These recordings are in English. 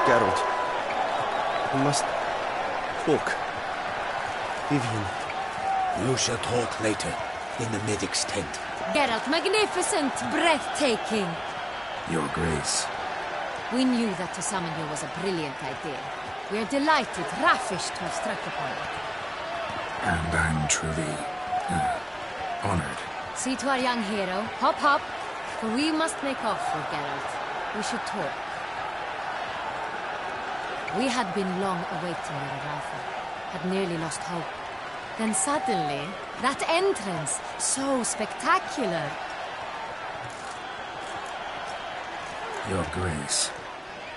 Geralt. We must talk. Vivian. You shall talk later, in the medic's tent. Geralt, magnificent, breathtaking. Your Grace. We knew that to summon you was a brilliant idea. We are delighted, ravished to have struck upon it. And I'm truly, honored. See to our young hero. Hop, hop. For we must make off with Geralt. We should talk. We had been long awaiting your arrival. Had nearly lost hope. Then suddenly, that entrance, so spectacular. Your Grace.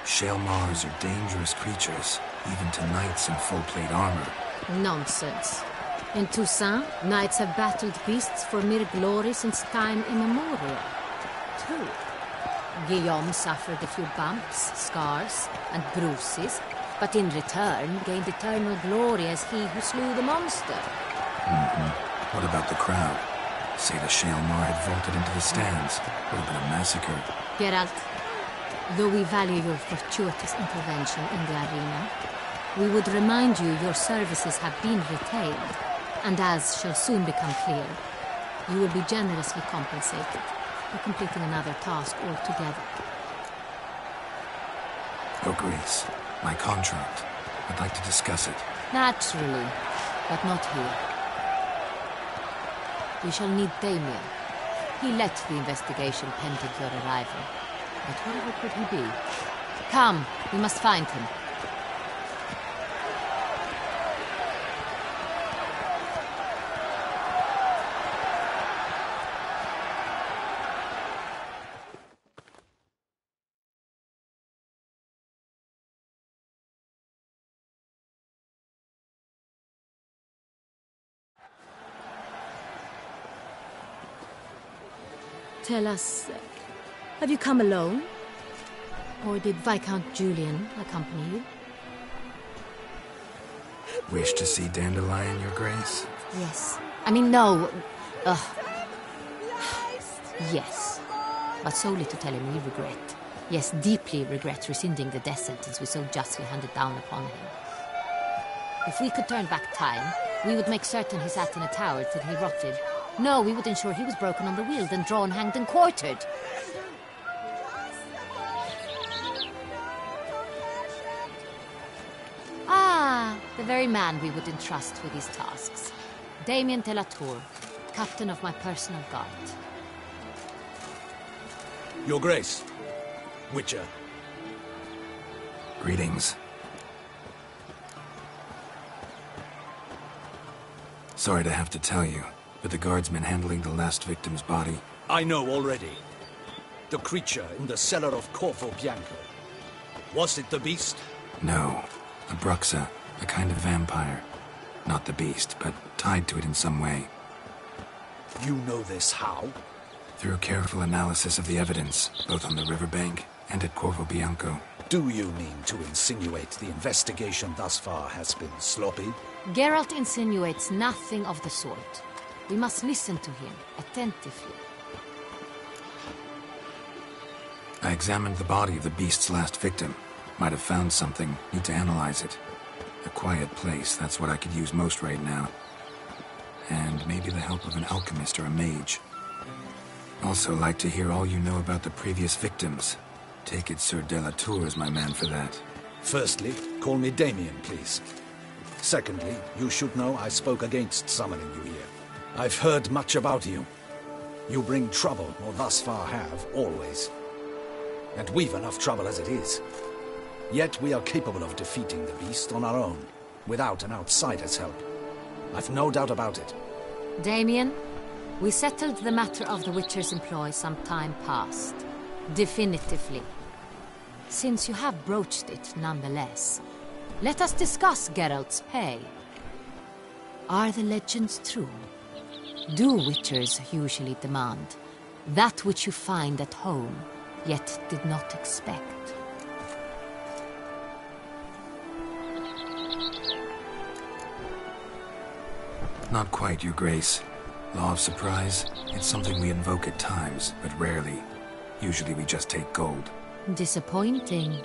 Shaelmars are dangerous creatures, even to knights in full-plate armor. Nonsense. In Toussaint, knights have battled beasts for mere glory since time immemorial. True. Guillaume suffered a few bumps, scars, and bruises, but in return gained eternal glory as he who slew the monster. What about the crowd? Say the Shaelmar had vaulted into the stands. Would have been a massacre. Geralt, though we value your fortuitous intervention in the arena, we would remind you your services have been retained, and as shall soon become clear, you will be generously compensated for completing another task altogether. Your Grace, my contract. I'd like to discuss it. Naturally, but not here. We shall need Damien. He led the investigation pending your arrival. But wherever could he be? Come, we must find him. Tell us, have you come alone? Or did Viscount Julian accompany you? Wish to see Dandelion, Your Grace? Yes. I mean, no. Yes. But solely to tell him we regret. Yes, deeply regret rescinding the death sentence we so justly handed down upon him. If we could turn back time, we would make certain he sat in a tower till he rotted. No, we would ensure he was broken on the wheel, then drawn, hanged, and quartered. Ah, the very man we would entrust with these tasks. Damien de la Tour, captain of my personal guard. Your Grace, Witcher. Greetings. Sorry to have to tell you, but the guardsmen handling the last victim's body... I know already. The creature in the cellar of Corvo Bianco. Was it the beast? No. A Bruxa, a kind of vampire. Not the beast, but tied to it in some way. You know this how? Through careful analysis of the evidence, both on the riverbank and at Corvo Bianco. Do you mean to insinuate the investigation thus far has been sloppy? Geralt insinuates nothing of the sort. We must listen to him attentively. I examined the body of the beast's last victim. Might have found something. Need to analyze it. A quiet place, that's what I could use most right now. And maybe the help of an alchemist or a mage. Also like to hear all you know about the previous victims. Take it Sir de la Tour is my man for that. Firstly, call me Damien, please. Secondly, you should know I spoke against summoning you here. I've heard much about you. You bring trouble, or thus far have, always. And we've enough trouble as it is. Yet we are capable of defeating the beast on our own, without an outsider's help. I've no doubt about it. Damien, we settled the matter of the Witcher's employ some time past. Definitively. Since you have broached it nonetheless, let us discuss Geralt's pay. Are the legends true? Do Witchers usually demand that which you find at home, yet did not expect? Not quite, Your Grace. Law of surprise, it's something we invoke at times, but rarely. Usually we just take gold. Disappointing.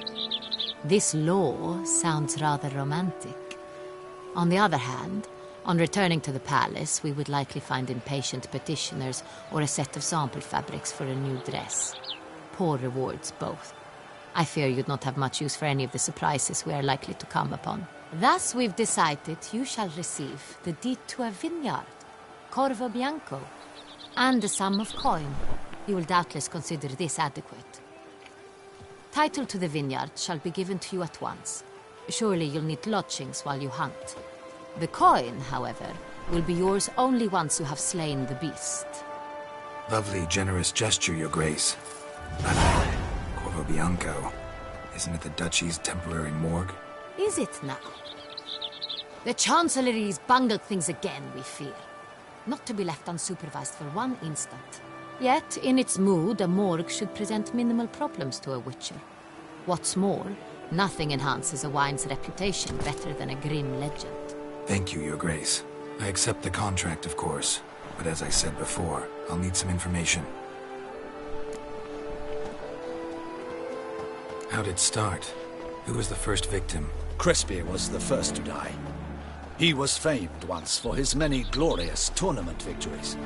This law sounds rather romantic. On the other hand, on returning to the palace, we would likely find impatient petitioners or a set of sample fabrics for a new dress. Poor rewards, both. I fear you'd not have much use for any of the surprises we are likely to come upon. Thus, we've decided you shall receive the deed to a vineyard, Corvo Bianco, and a sum of coin. You will doubtless consider this adequate. Title to the vineyard shall be given to you at once. Surely you'll need lodgings while you hunt. The coin, however, will be yours only once you have slain the beast. Lovely, generous gesture, Your Grace. But Corvo Bianco, isn't it the Duchy's temporary morgue? Is it now? The Chancellery's bungled things again, we fear. Not to be left unsupervised for one instant. Yet, in its mood, a morgue should present minimal problems to a witcher. What's more, nothing enhances a wine's reputation better than a grim legend. Thank you, Your Grace. I accept the contract, of course. But as I said before, I'll need some information. How'd it start? Who was the first victim? Crespi was the first to die. He was famed once for his many glorious tournament victories.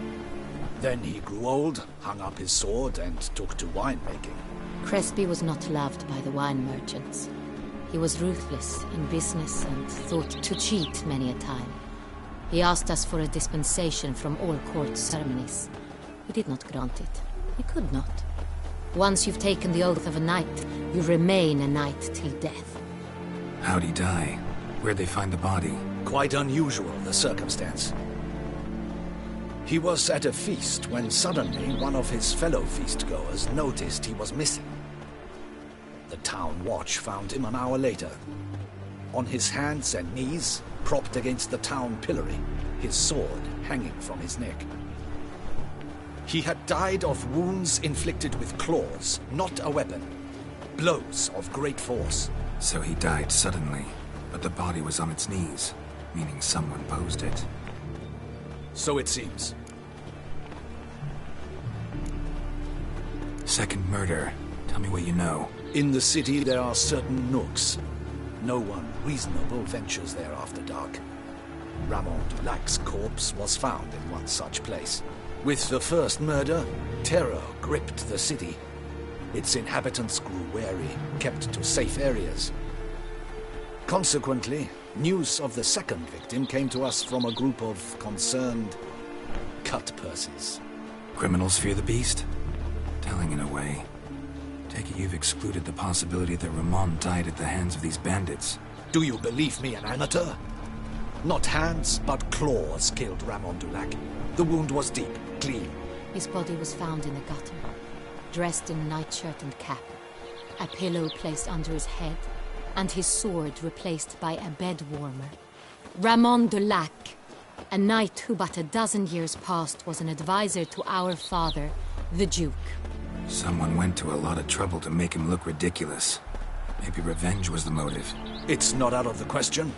Then he grew old, hung up his sword, and took to winemaking. Crespi was not loved by the wine merchants. He was ruthless in business and thought to cheat many a time. He asked us for a dispensation from all court ceremonies. We did not grant it. We could not. Once you've taken the oath of a knight, you remain a knight till death. How'd he die? Where'd they find the body? Quite unusual, the circumstance. He was at a feast when suddenly one of his fellow feastgoers noticed he was missing. The town watch found him an hour later. On his hands and knees, propped against the town pillory, his sword hanging from his neck. He had died of wounds inflicted with claws, not a weapon. Blows of great force. So he died suddenly, but the body was on its knees, meaning someone posed it. So it seems. Second murder. Tell me what you know. In the city there are certain nooks. No one reasonable ventures there after dark. Ramon Dulac's corpse was found in one such place. With the first murder, terror gripped the city. Its inhabitants grew wary, kept to safe areas. Consequently, news of the second victim came to us from a group of concerned cut-purses. Criminals fear the beast? Telling in a way. Take it you've excluded the possibility that Ramon died at the hands of these bandits. Do you believe me an amateur? Not hands, but claws killed Ramon Dulac. The wound was deep, clean. His body was found in a gutter, dressed in a nightshirt and cap, a pillow placed under his head, and his sword replaced by a bed warmer. Ramon Dulac, a knight who but a dozen years past was an advisor to our father, the Duke. Someone went to a lot of trouble to make him look ridiculous. Maybe revenge was the motive. It's not out of the question.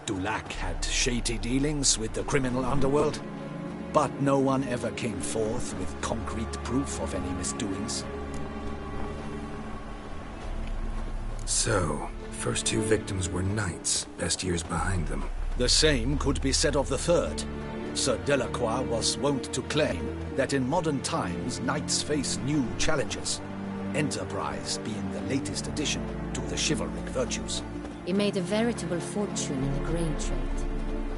Dulac had shady dealings with the criminal underworld, but no one ever came forth with concrete proof of any misdoings. So, first two victims were knights, best years behind them. The same could be said of the third. Sir Delacroix was wont to claim that in modern times knights face new challenges, enterprise being the latest addition to the chivalric virtues. He made a veritable fortune in the grain trade.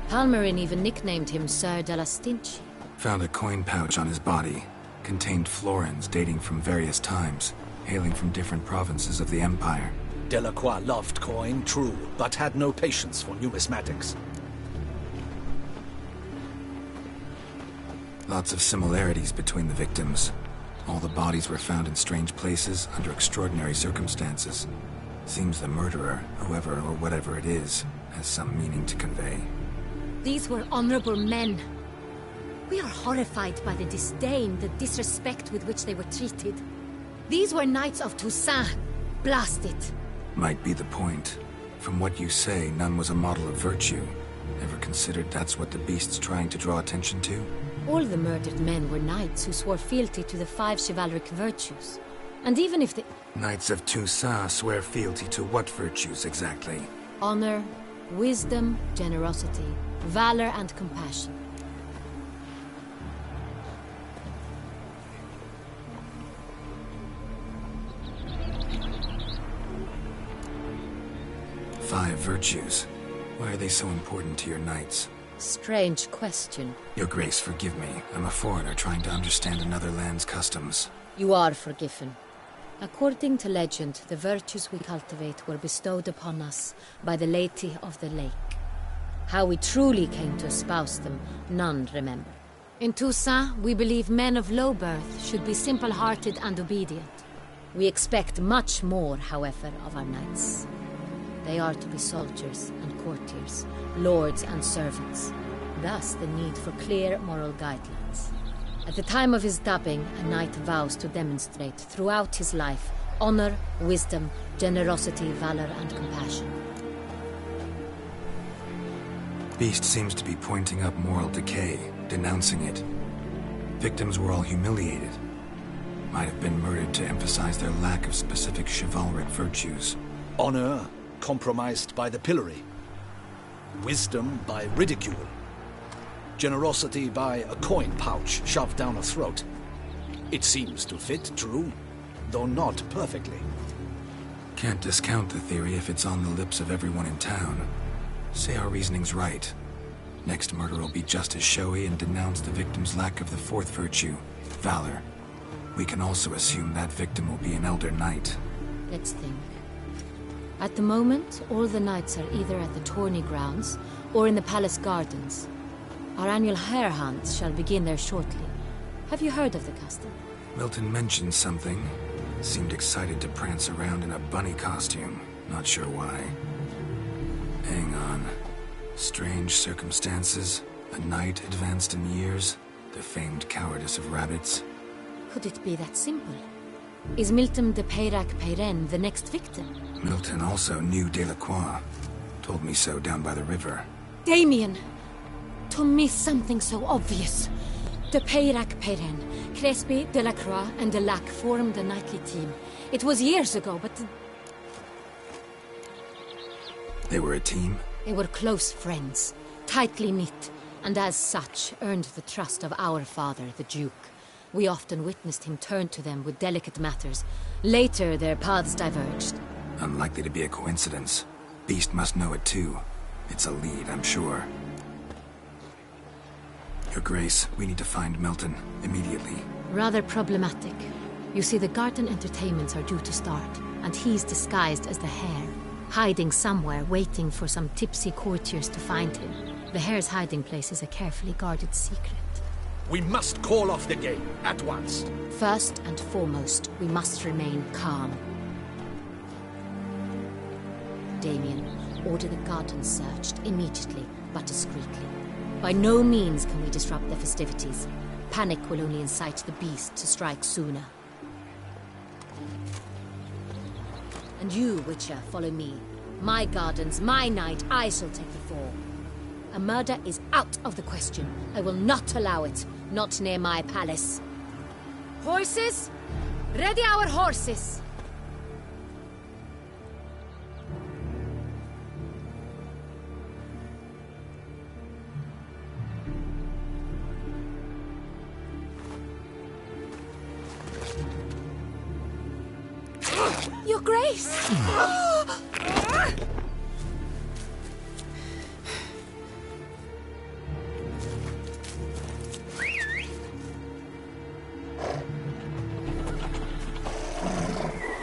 Palmerin even nicknamed him Sir de la Stinchi. Found a coin pouch on his body. Contained florins dating from various times, hailing from different provinces of the Empire. Delacroix loved coin, true, but had no patience for numismatics. Lots of similarities between the victims. All the bodies were found in strange places under extraordinary circumstances. Seems the murderer, whoever or whatever it is, has some meaning to convey. These were honorable men. We are horrified by the disdain, the disrespect with which they were treated. These were knights of Toussaint. Blast it. Might be the point. From what you say, none was a model of virtue. Ever considered that's what the beast's trying to draw attention to? All the murdered men were knights who swore fealty to the 5 chivalric virtues. And even if the Knights of Toussaint swear fealty to what virtues exactly? honor, wisdom, generosity, valor, and compassion. Five virtues. Why are they so important to your knights? Strange question. Your Grace, forgive me. I'm a foreigner trying to understand another land's customs. You are forgiven. According to legend, the virtues we cultivate were bestowed upon us by the Lady of the Lake. How we truly came to espouse them, none remember. In Toussaint, we believe men of low birth should be simple-hearted and obedient. We expect much more, however, of our knights. They are to be soldiers and courtiers, lords and servants. Thus, the need for clear moral guidelines. At the time of his dubbing, a knight vows to demonstrate throughout his life honor, wisdom, generosity, valor, and compassion. Beast seems to be pointing up moral decay, denouncing it. Victims were all humiliated. Might have been murdered to emphasize their lack of specific chivalric virtues. Honor compromised by the pillory. Wisdom by ridicule. Generosity by a coin pouch shoved down a throat. It seems to fit, true, though not perfectly. Can't discount the theory if it's on the lips of everyone in town. Say our reasoning's right. Next murder will be just as showy and denounce the victim's lack of the fourth virtue, valor. We can also assume that victim will be an elder knight. Let's think. At the moment, all the knights are either at the tourney grounds or in the palace gardens. Our annual hare hunt shall begin there shortly. Have you heard of the custom? Milton mentioned something. Seemed excited to prance around in a bunny costume. Not sure why. Hang on. Strange circumstances. A knight advanced in years. The famed cowardice of rabbits. Could it be that simple? Is Milton de Peyrac-Peyren the next victim? Milton also knew Delacroix. Told me so down by the river. Damien! To miss something so obvious. De Peyrac-Peyren, Crespi, Delacroix, and Delac formed a knightly team. It was years ago, but... They were a team? They were close friends, tightly knit, and as such earned the trust of our father, the Duke. We often witnessed him turn to them with delicate matters. Later, their paths diverged. Unlikely to be a coincidence. Beast must know it too. It's a lead, I'm sure. Your Grace, we need to find Milton, immediately. Rather problematic. You see, the garden entertainments are due to start, and he's disguised as the hare, hiding somewhere, waiting for some tipsy courtiers to find him. The hare's hiding place is a carefully guarded secret. We must call off the game, at once. First and foremost, we must remain calm. Damien, order the garden searched immediately, but discreetly. By no means can we disrupt the festivities. Panic will only incite the beast to strike sooner. And you, Witcher, follow me. My gardens, my night, I shall take the fall. A murder is out of the question. I will not allow it. Not near my palace. Horses? Ready our horses! Your Grace!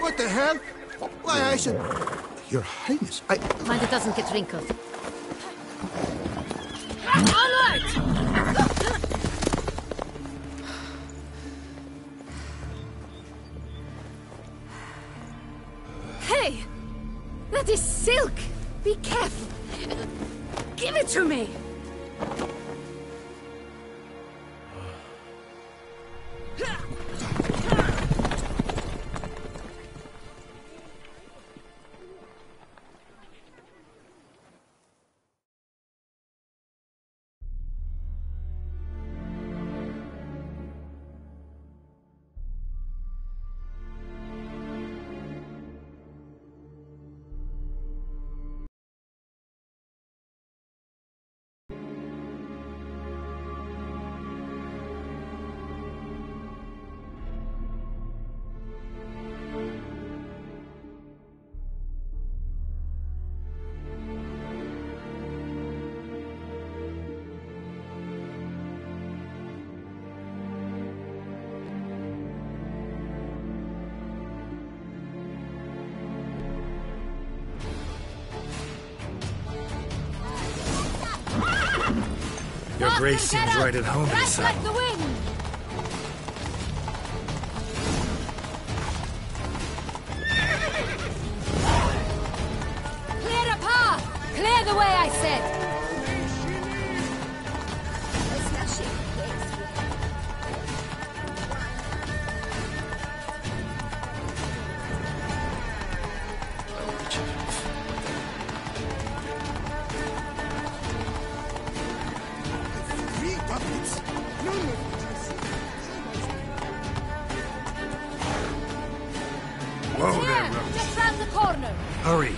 What the hell? Why, I said... Your Highness, I... Mind it doesn't get wrinkled. Onward! Hey! That is silk! Be careful! Give it to me! Your Faster, grace get seems up! right at home in the Right like saddle. the wind! Clear the path! Clear the way, I said! Whoa Here, there, Rose. just round the corner. Hurry.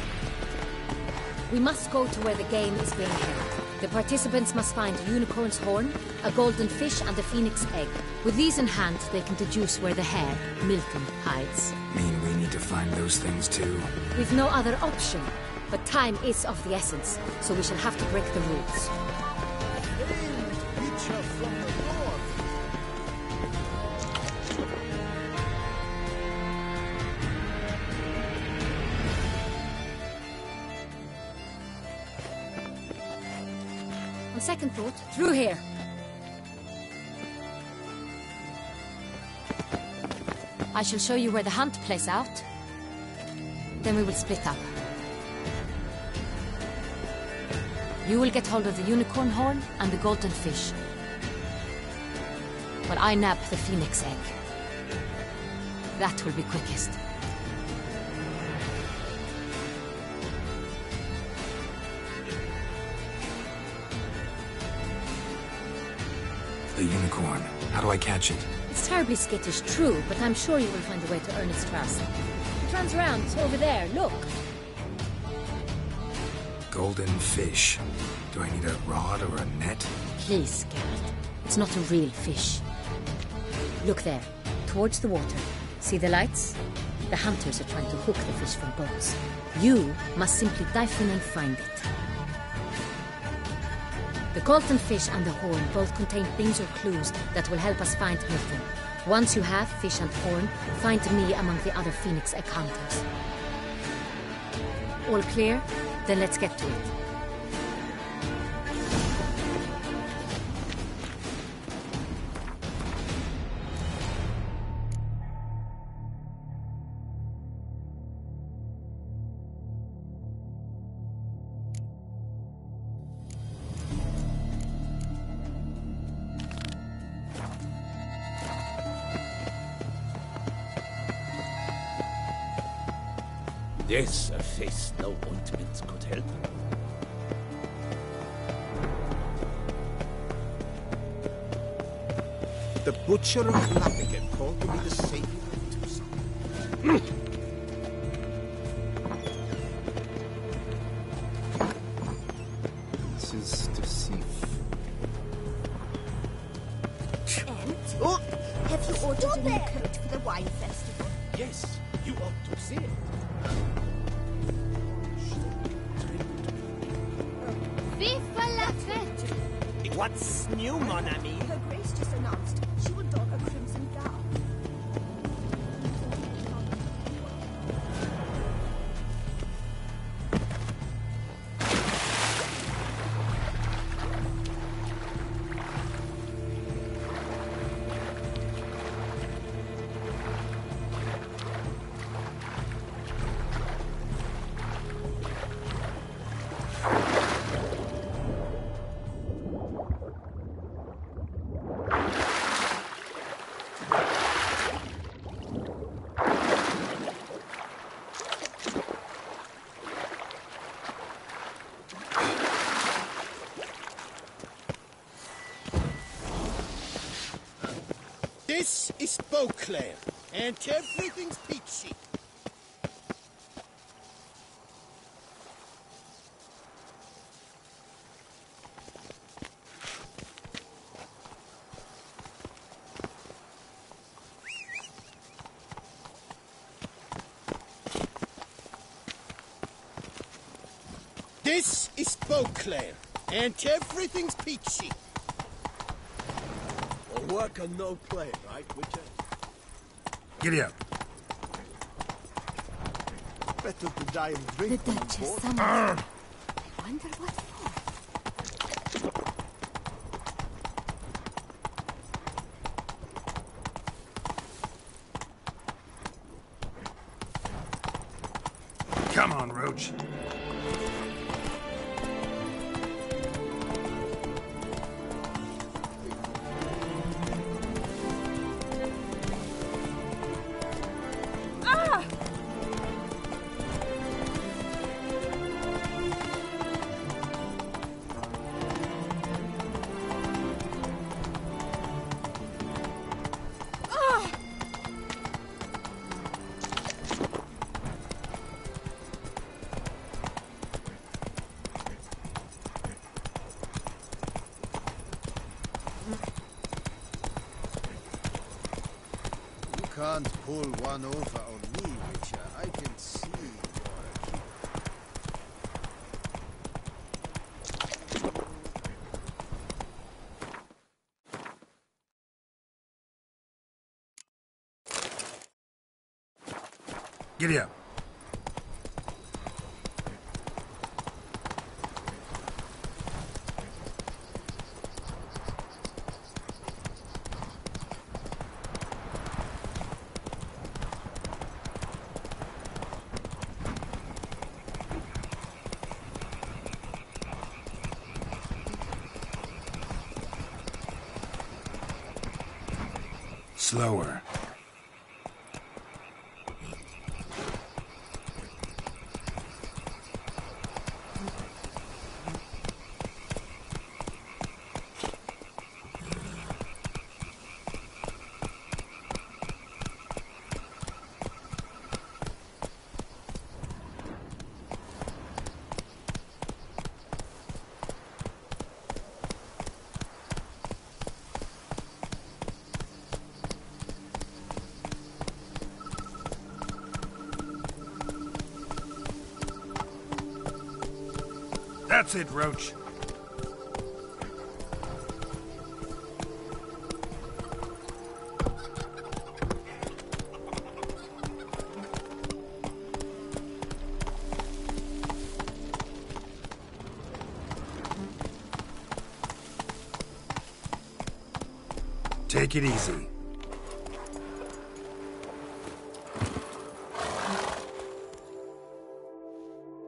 We must go to where the game is being held. The participants must find a unicorn's horn, a golden fish, and a phoenix egg. With these in hand, they can deduce where the hare, Milton, hides. Mean we need to find those things too? We've no other option. But time is of the essence, so we shall have to break the rules. Creature from the north. On second thought, through here. I shall show you where the hunt plays out. Then we will split up. You will get hold of the unicorn horn and the golden fish. But I nab the phoenix egg. That will be quickest. The unicorn. How do I catch it? It's terribly skittish, true, but I'm sure you will find a way to earn its trust. It runs around, it's over there, look. Golden fish. Do I need a rod or a net? Please, Geralt. It's not a real fish. Look there, towards the water. See the lights? The hunters are trying to hook the fish from boats. You must simply dive in and find it. The golden fish and the horn both contain things or clues that will help us find Milton. Once you have fish and horn, find me among the other phoenix egg hunters. All clear? Then let's get to it. Yes, a face no ointment could help. The Butcher of Lappigan called to be the savior of Tucson. This is deceit. Oh! Have you ordered a new coat for the wine festival? Yes, you ought to see it. Vive la fête! What's new, mon ami? Her Grace just announced she will don a crimson gown. This is Beauclair, and everything's peachy. This is Beauclair, and everything's peachy. A work and no play, right, Witcher? Giddy up. Better to die and The drink than on Duchess board. summoned. I wonder what for. on, Roach. You can't pull one over on me, Witcher. I can see Giddy up. Slower. That's it, Roach. Take it easy.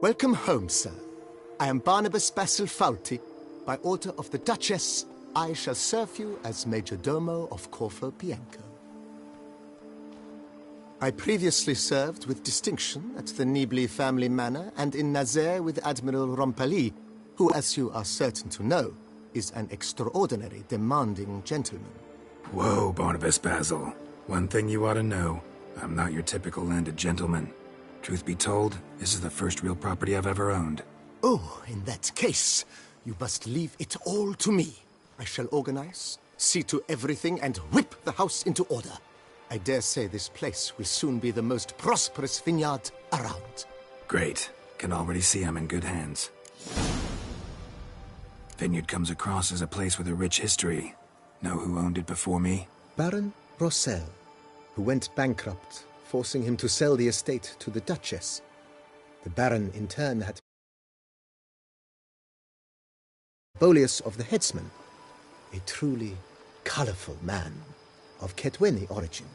Welcome home, sir. I am Barnabas Basil Fawlty. By order of the Duchess, I shall serve you as Major Domo of Corvo Bianco. I previously served with distinction at the Nibli family manor and in Nazaire with Admiral Rompali, who, as you are certain to know, is an extraordinary demanding gentleman. Whoa, Barnabas Basil. One thing you ought to know. I'm not your typical landed gentleman. Truth be told, this is the first real property I've ever owned. Oh, in that case, you must leave it all to me. I shall organize, see to everything, and whip the house into order. I dare say this place will soon be the most prosperous vineyard around. Great. Can already see I'm in good hands. Vineyard comes across as a place with a rich history. Know who owned it before me? Baron Rossel, who went bankrupt, forcing him to sell the estate to the Duchess. The Baron, in turn, had Bolius of the Headsman, a truly colorful man of Ketweni origin.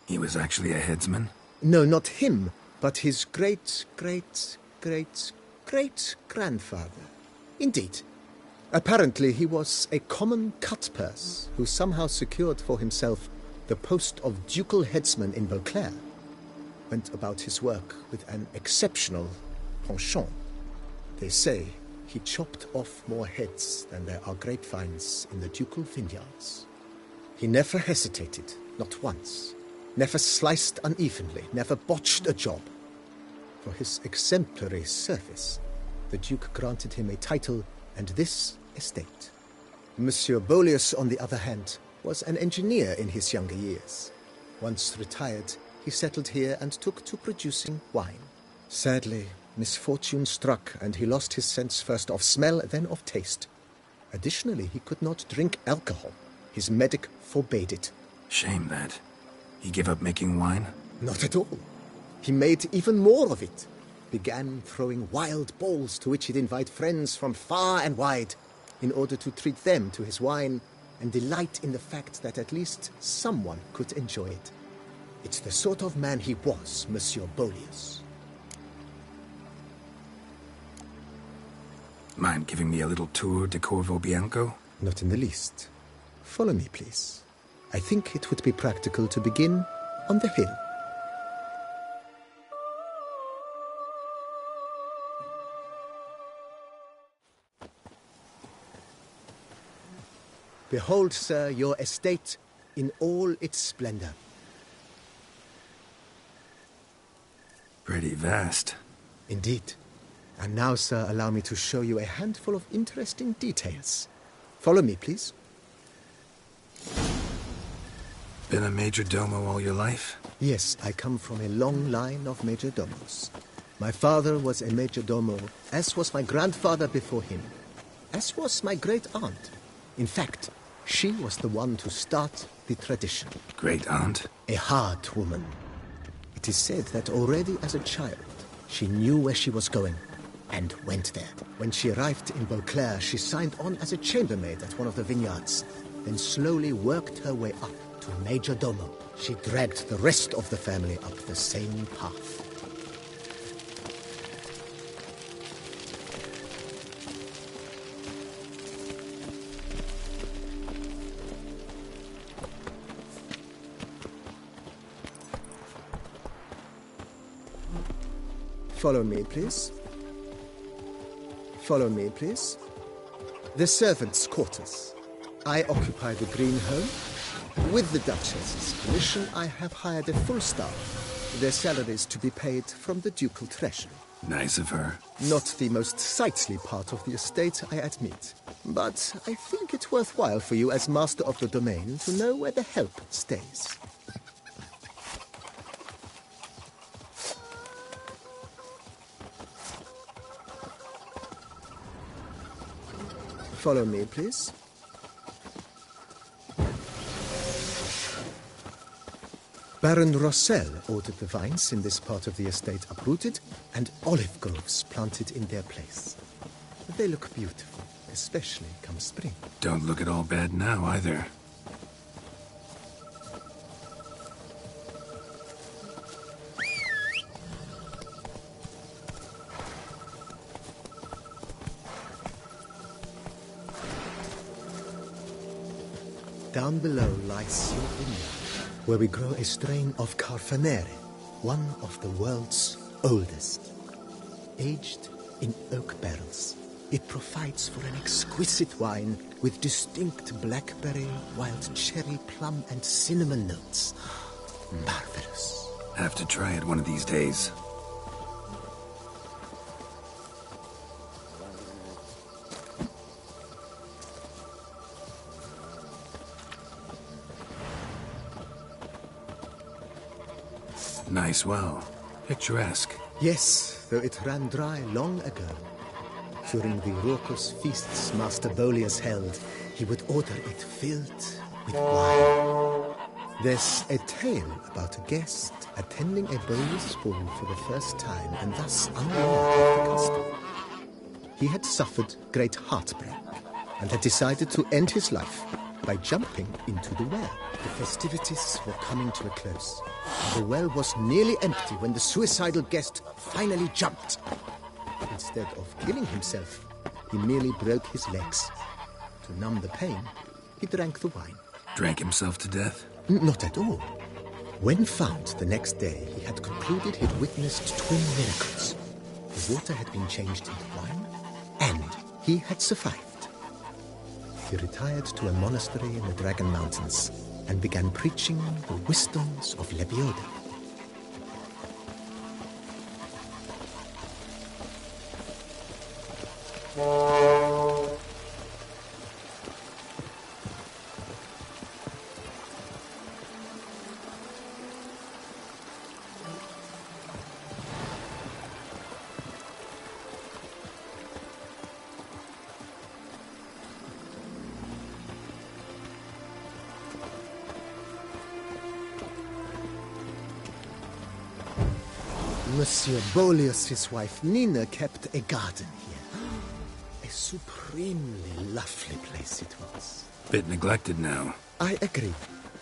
He was actually a headsman? No, not him, but his great-great-great-great-grandfather. Indeed. Apparently he was a common cutpurse who somehow secured for himself the post of ducal headsman in Beauclair. Went about his work with an exceptional penchant. They say he chopped off more heads than there are grapevines in the ducal vineyards. He never hesitated, not once. Never sliced unevenly, never botched a job. For his exemplary service, the Duke granted him a title and this estate. Monsieur Bolius, on the other hand, was an engineer in his younger years. Once retired, he settled here and took to producing wine. Sadly, misfortune struck, and he lost his sense first of smell, then of taste. Additionally, he could not drink alcohol. His medic forbade it. Shame that. He gave up making wine? Not at all. He made even more of it. Began throwing wild balls to which he'd invite friends from far and wide in order to treat them to his wine and delight in the fact that at least someone could enjoy it. It's the sort of man he was, Monsieur Bolius. Mind giving me a little tour de Corvo Bianco? Not in the least. Follow me, please. I think it would be practical to begin on the hill. Behold, sir, your estate in all its splendor. Pretty vast. Indeed. And now, sir, allow me to show you a handful of interesting details. Follow me, please. Been a majordomo all your life? Yes, I come from a long line of majordomos. My father was a majordomo, as was my grandfather before him, as was my great-aunt. In fact, she was the one to start the tradition. Great-aunt? A hard woman. It is said that already as a child, she knew where she was going and went there. When she arrived in Beauclair, she signed on as a chambermaid at one of the vineyards, then slowly worked her way up to majordomo. She dragged the rest of the family up the same path. Follow me, please. Follow me, please. The servants' quarters. I occupy the green home. With the Duchess's permission, I have hired a full staff. Their salaries to be paid from the ducal treasury. Nice of her. Not the most sightly part of the estate, I admit. But I think it's worthwhile for you as master of the domain to know where the help stays. Follow me, please. Baron Rossel ordered the vines in this part of the estate uprooted and olive groves planted in their place. They look beautiful, especially come spring. Don't look at all bad now, either. Down below lies your vineyard, where we grow a strain of Carfanere, one of the world's oldest. Aged in oak barrels, it provides for an exquisite wine with distinct blackberry, wild cherry, plum, and cinnamon notes. Marvelous. Have to try it one of these days. Nice well. Picturesque. Yes, though it ran dry long ago. During the raucous feasts Master Bolius held, he would order it filled with wine. There's a tale about a guest attending a Bolius ball for the first time and thus unaware of the custom. He had suffered great heartbreak and had decided to end his life by jumping into the well. The festivities were coming to a close. The well was nearly empty when the suicidal guest finally jumped. Instead of killing himself, he merely broke his legs. To numb the pain, he drank the wine. Drank himself to death? Not at all. When found the next day, he had concluded he'd witnessed twin miracles. The water had been changed into wine, and he had survived. He retired to a monastery in the Dragon Mountains and began preaching the wisdoms of Lebioda. Monsieur Bolius' wife Nina kept a garden here. A supremely lovely place it was. Bit neglected now. I agree.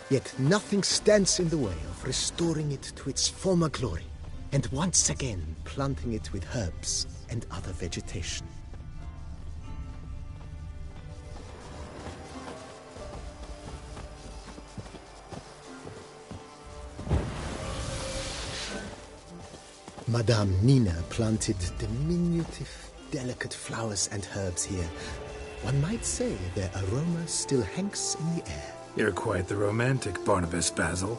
Yet nothing stands in the way of restoring it to its former glory, and once again planting it with herbs and other vegetation. Madame Nina planted diminutive, delicate flowers and herbs here. One might say their aroma still hangs in the air. You're quite the romantic, Barnabas Basil.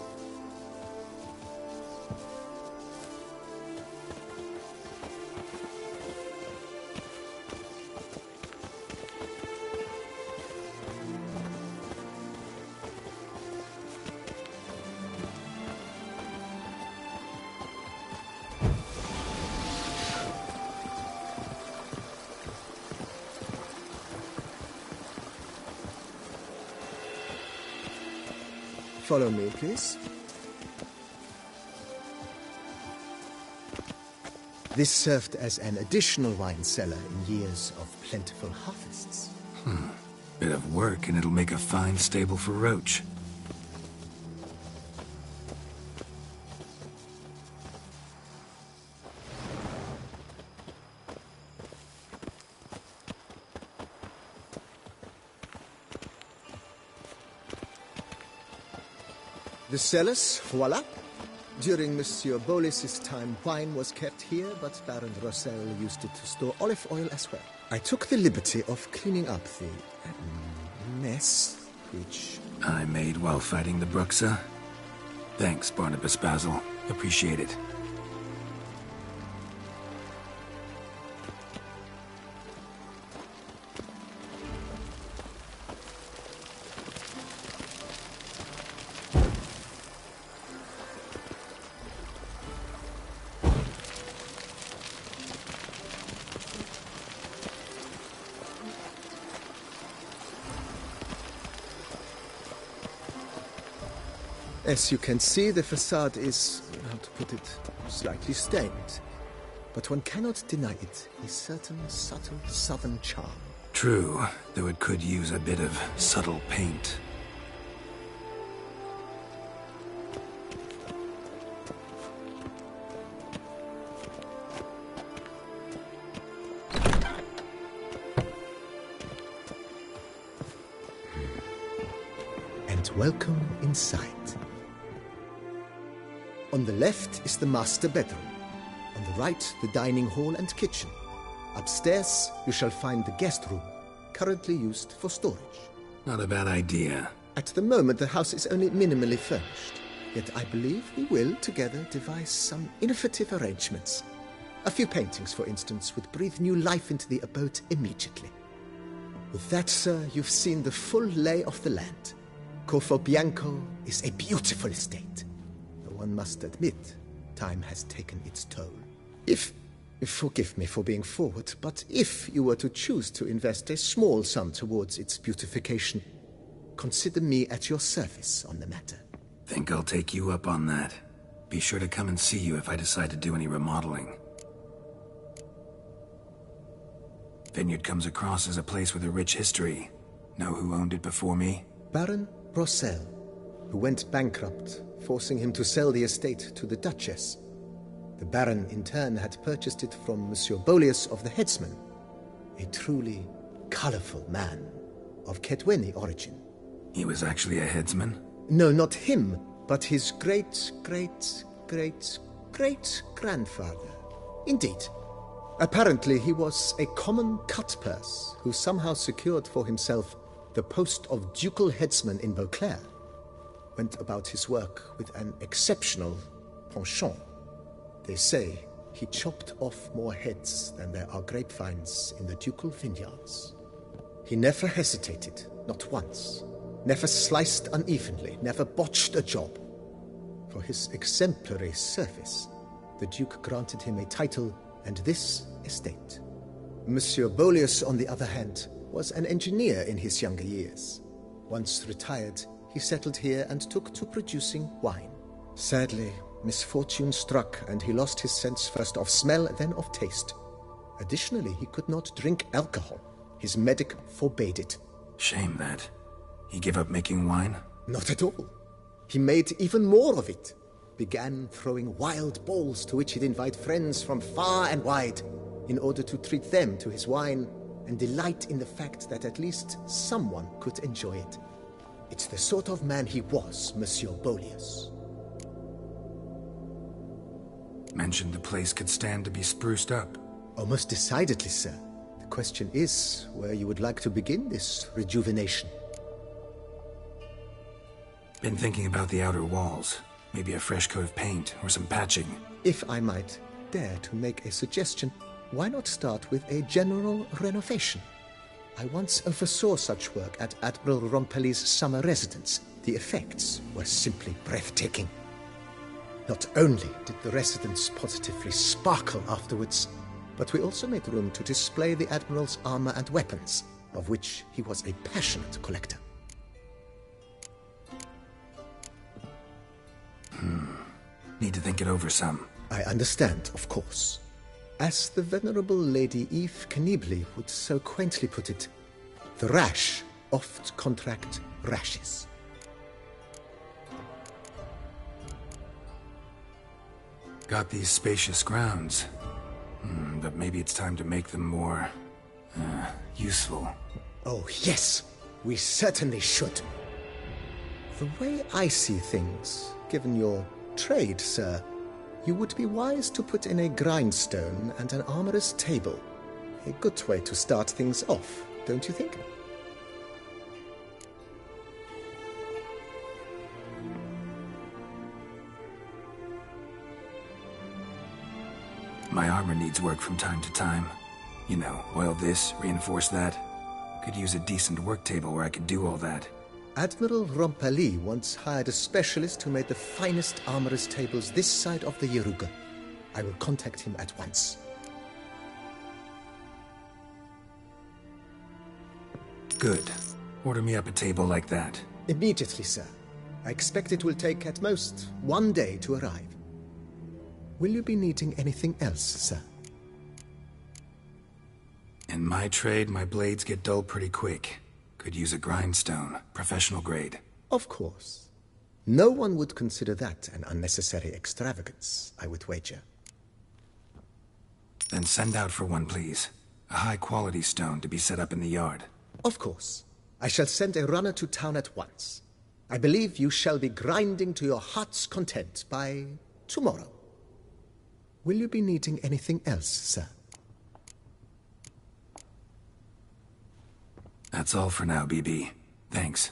Follow me, please. This served as an additional wine cellar in years of plentiful harvests. Bit of work and it'll make a fine stable for Roach. The cellars, voila. During Monsieur Bolis's time, wine was kept here, but Baron Rossel used it to store olive oil as well. I took the liberty of cleaning up the mess, which I made while fighting the Bruxa. Thanks, Barnabas Basil. Appreciate it. As you can see, the facade is, how to put it, slightly stained. But one cannot deny it, a certain subtle southern charm. True, though it could use a bit of subtle paint. And welcome inside. On the left is the master bedroom. On the right, the dining hall and kitchen. Upstairs, you shall find the guest room, currently used for storage. Not a bad idea. At the moment, the house is only minimally furnished. Yet I believe we will, together, devise some innovative arrangements. A few paintings, for instance, would breathe new life into the abode immediately. With that, sir, you've seen the full lay of the land. Corfo Bianco is a beautiful estate. One must admit, time has taken its toll. Forgive me for being forward, but if you were to choose to invest a small sum towards its beautification, consider me at your service on the matter. Think I'll take you up on that. Be sure to come and see you if I decide to do any remodeling. Vineyard comes across as a place with a rich history. Know who owned it before me? Baron Rossel, who went bankrupt, forcing him to sell the estate to the Duchess. The Baron, in turn, had purchased it from Monsieur Bolius of the Headsman, a truly colorful man of Ketweni origin. He was actually a headsman? No, not him, but his great-great-great-great-grandfather. Indeed. Apparently, he was a common cut-purse who somehow secured for himself the post of ducal headsman in Beauclair. Went about his work with an exceptional penchant. They say he chopped off more heads than there are grapevines in the ducal vineyards. He never hesitated, not once. Never sliced unevenly, never botched a job. For his exemplary service, the Duke granted him a title and this estate. Monsieur Bolius, on the other hand, was an engineer in his younger years. Once retired, he settled here and took to producing wine. Sadly, misfortune struck and he lost his sense first of smell, then of taste. Additionally, he could not drink alcohol. His medic forbade it. Shame that. He gave up making wine? Not at all. He made even more of it. Began throwing wild balls to which he'd invite friends from far and wide in order to treat them to his wine and delight in the fact that at least someone could enjoy it. It's the sort of man he was, Monsieur Bolius. Mentioned the place could stand to be spruced up. Oh, most decidedly, sir. The question is where you would like to begin this rejuvenation. Been thinking about the outer walls. Maybe a fresh coat of paint or some patching. If I might dare to make a suggestion, why not start with a general renovation? I once oversaw such work at Admiral Rompelli's summer residence. The effects were simply breathtaking. Not only did the residence positively sparkle afterwards, but we also made room to display the Admiral's armor and weapons, of which he was a passionate collector. Need to think it over some. I understand, of course. As the venerable Lady Eve Knibley would so quaintly put it, the rash oft contract rashes. Got these spacious grounds. But maybe it's time to make them more... useful. Oh, yes! We certainly should. The way I see things, given your trade, sir, you would be wise to put in a grindstone and an armorer's table. A good way to start things off, don't you think? My armor needs work from time to time. You know, oil this, reinforce that. Could use a decent work table where I could do all that. Admiral Rompelli once hired a specialist who made the finest armorer's tables this side of the Yaruga. I will contact him at once. Good. Order me up a table like that. Immediately, sir. I expect it will take at most 1 day to arrive. Will you be needing anything else, sir? In my trade, my blades get dull pretty quick. Could use a grindstone, professional grade. Of course. No one would consider that an unnecessary extravagance, I would wager. Then send out for one, please. A high-quality stone to be set up in the yard. Of course. I shall send a runner to town at once. I believe you shall be grinding to your heart's content by tomorrow. Will you be needing anything else, sir? That's all for now, BB. Thanks.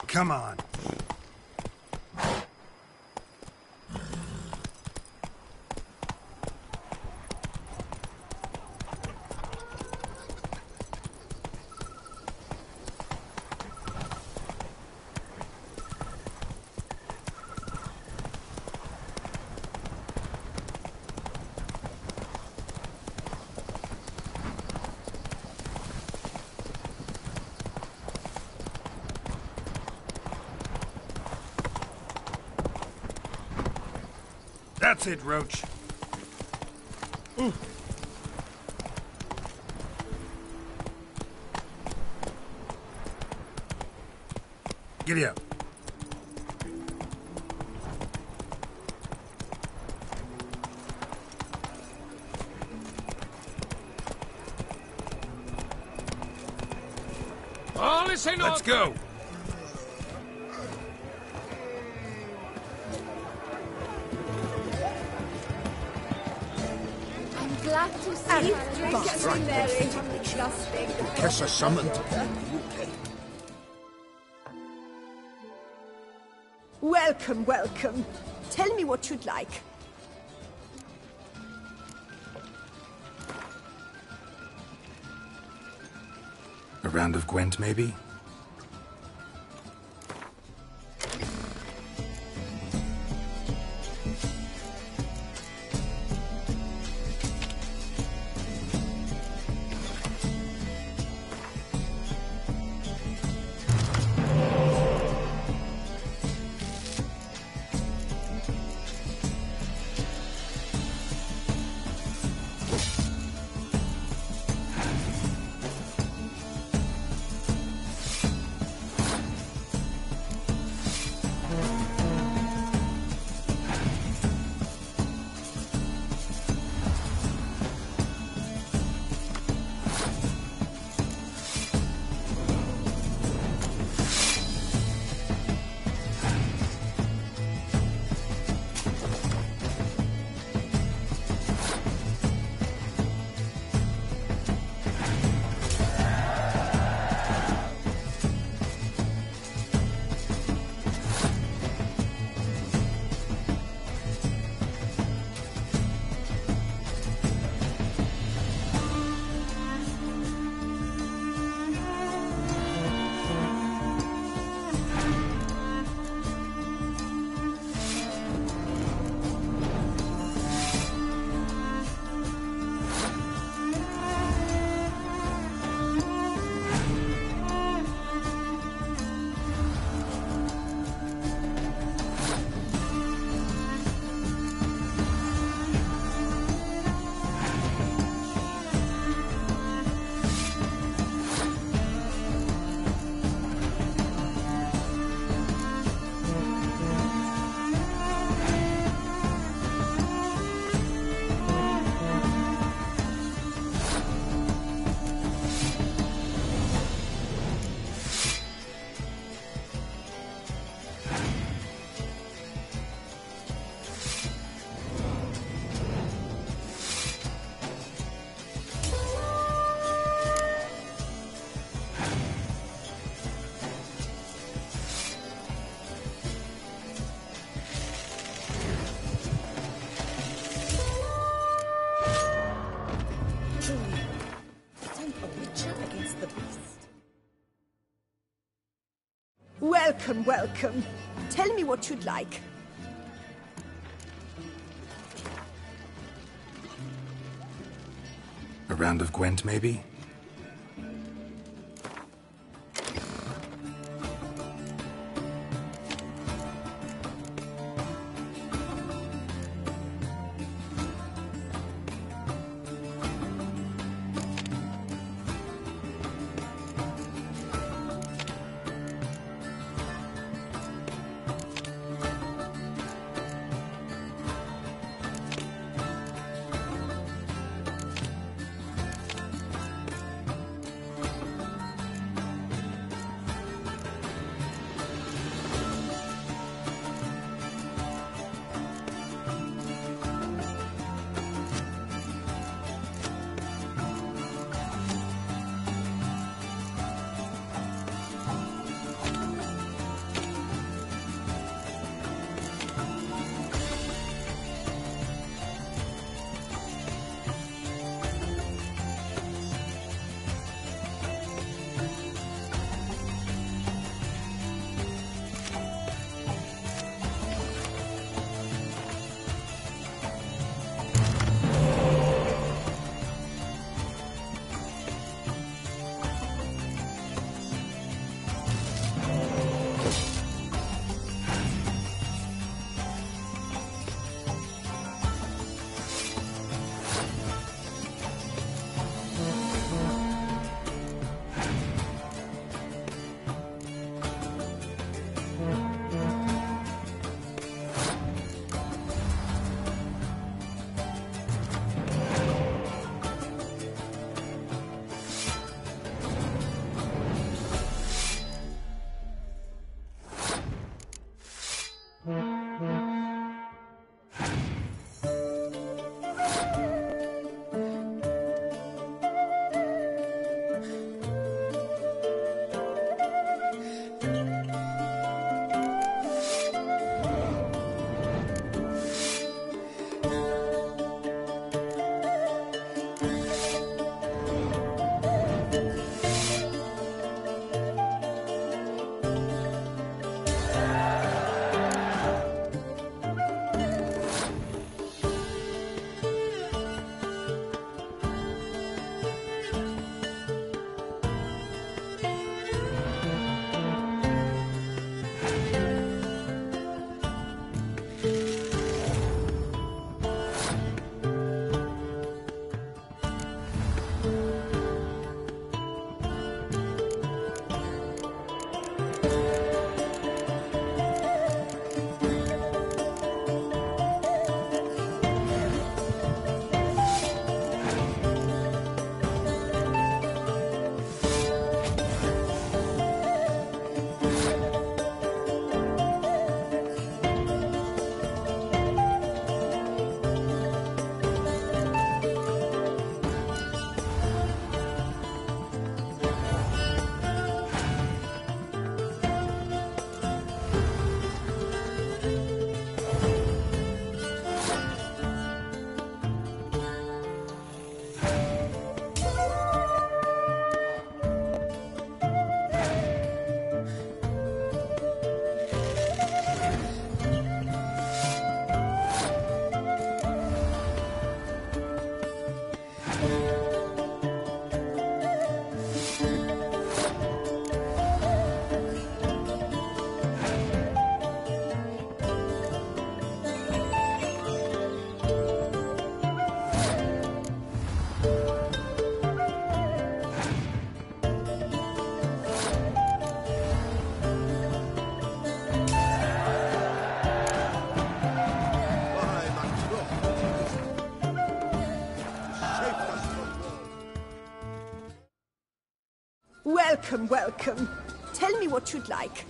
Come on. That's it, Roach. Giddy up. Let's go. Glad to see you. Kesha summoned. Welcome, welcome. Tell me what you'd like. A round of Gwent, maybe? Welcome, welcome. Tell me what you'd like. A round of Gwent, maybe? Welcome, welcome. Tell me what you'd like.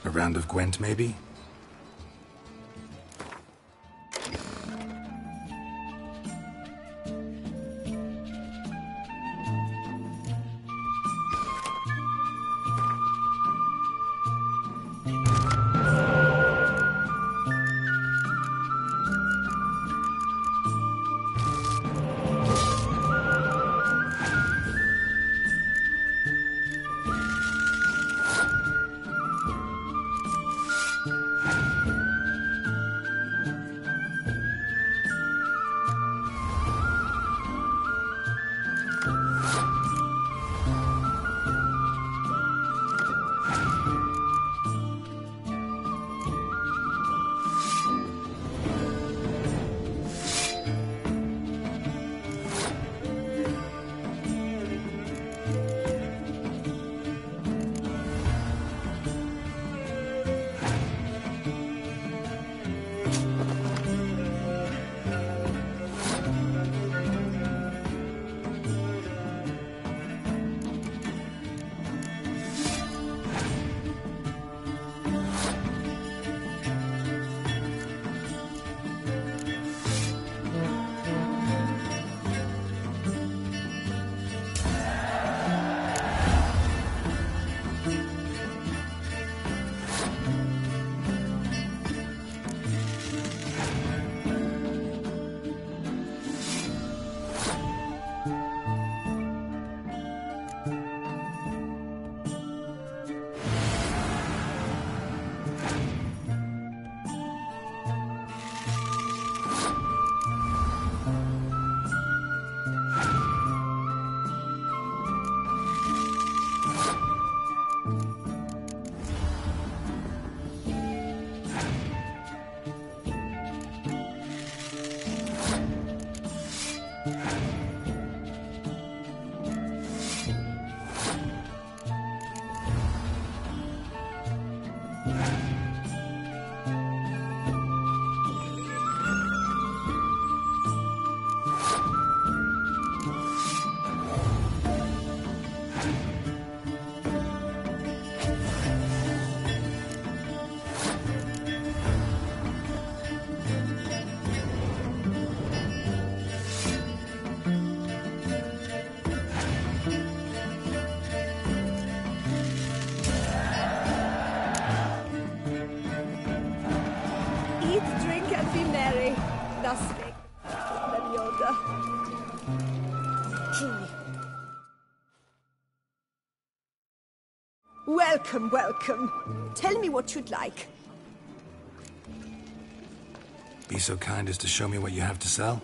A round of Gwent, maybe? Las Vegas. Welcome, welcome. Tell me what you'd like. Be so kind as to show me what you have to sell?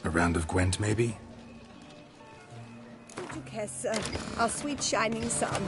A round of Gwent, maybe? Would you care, sir? Our sweet shining sun.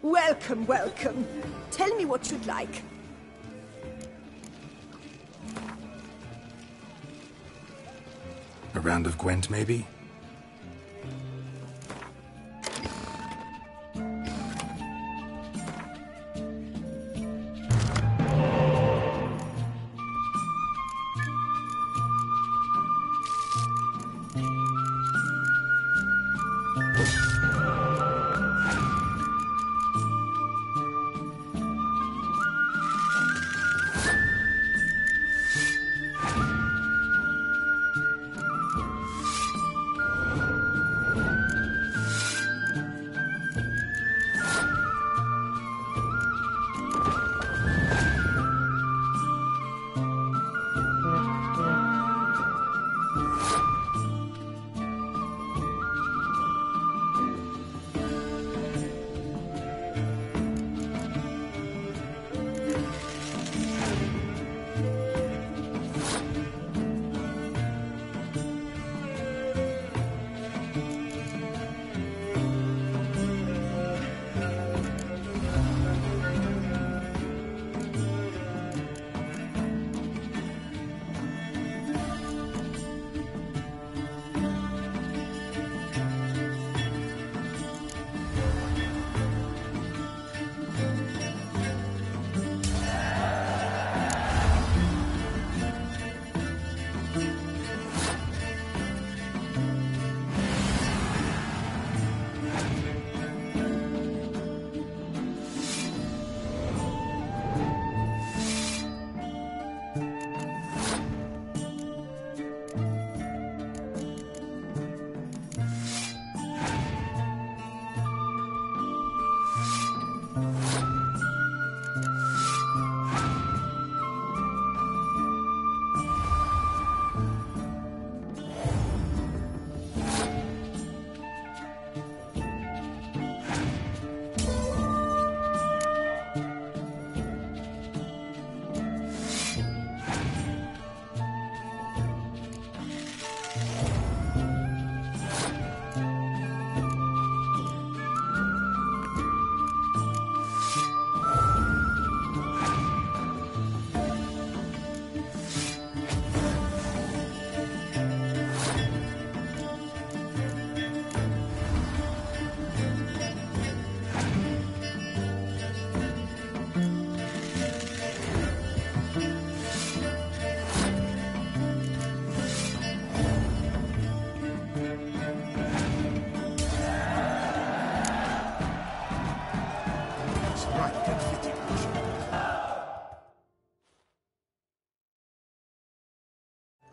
Welcome, welcome. Tell me what you'd like. A round of Gwent, maybe?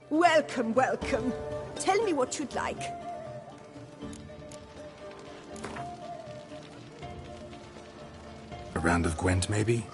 Welcome, welcome. Tell me what you'd like. A round of Gwent, maybe?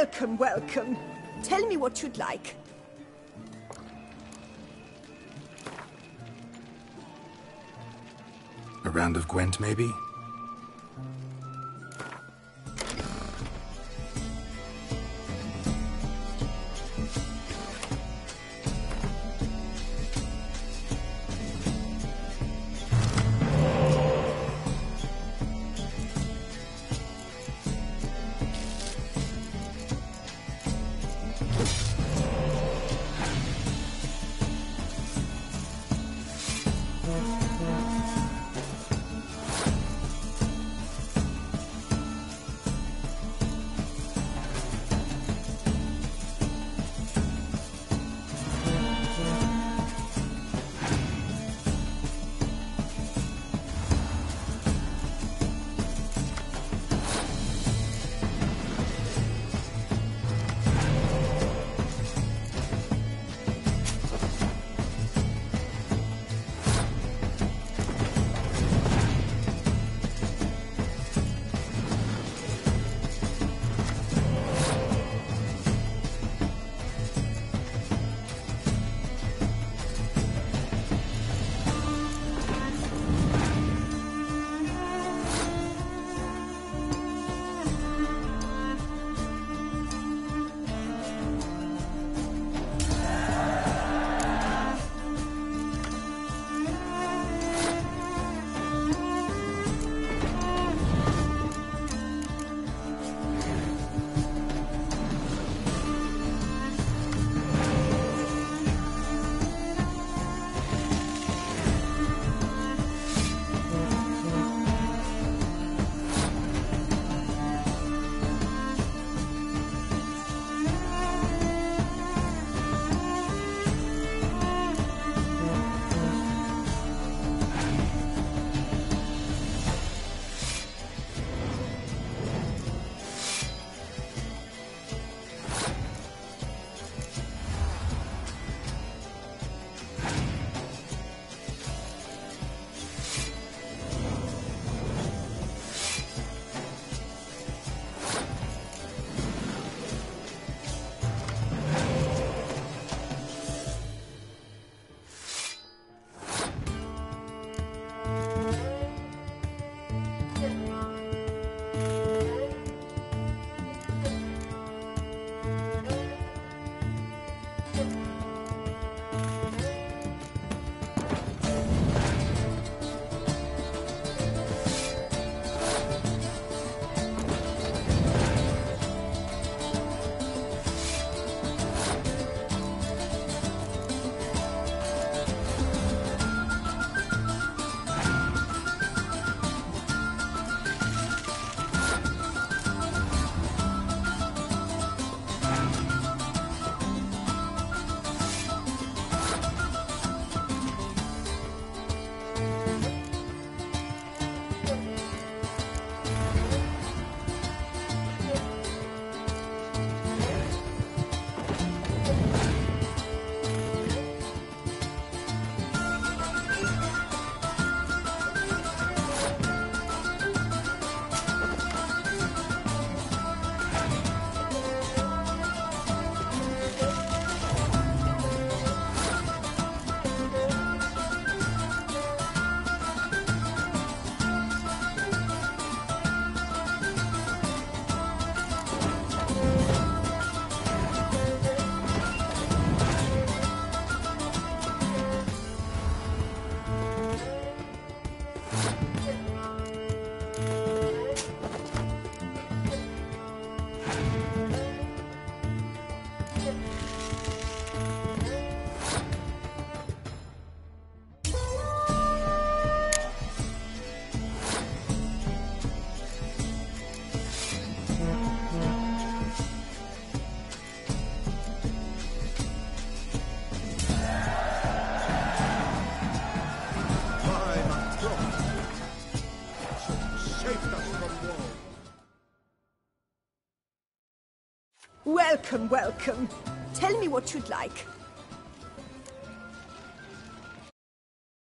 Welcome, welcome. Tell me what you'd like. A round of Gwent, maybe? Welcome, welcome. Tell me what you'd like.